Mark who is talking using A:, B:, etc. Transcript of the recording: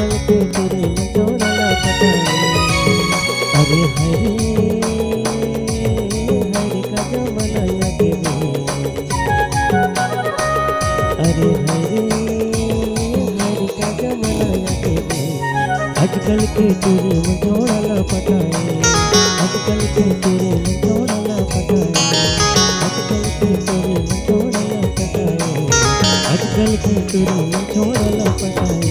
A: आजकल के तेरे में जोड़ना पता है। अरे हरे हरे का जमाना आगे में, अरे हरे हरे का जमाना आगे में। आजकल के तेरे में जोड़ना पता है, आजकल के तेरे में जोड़ना पता है, आजकल के तेरे में जोड़ना पता है, आजकल के तेरे में जोड़ना पता है।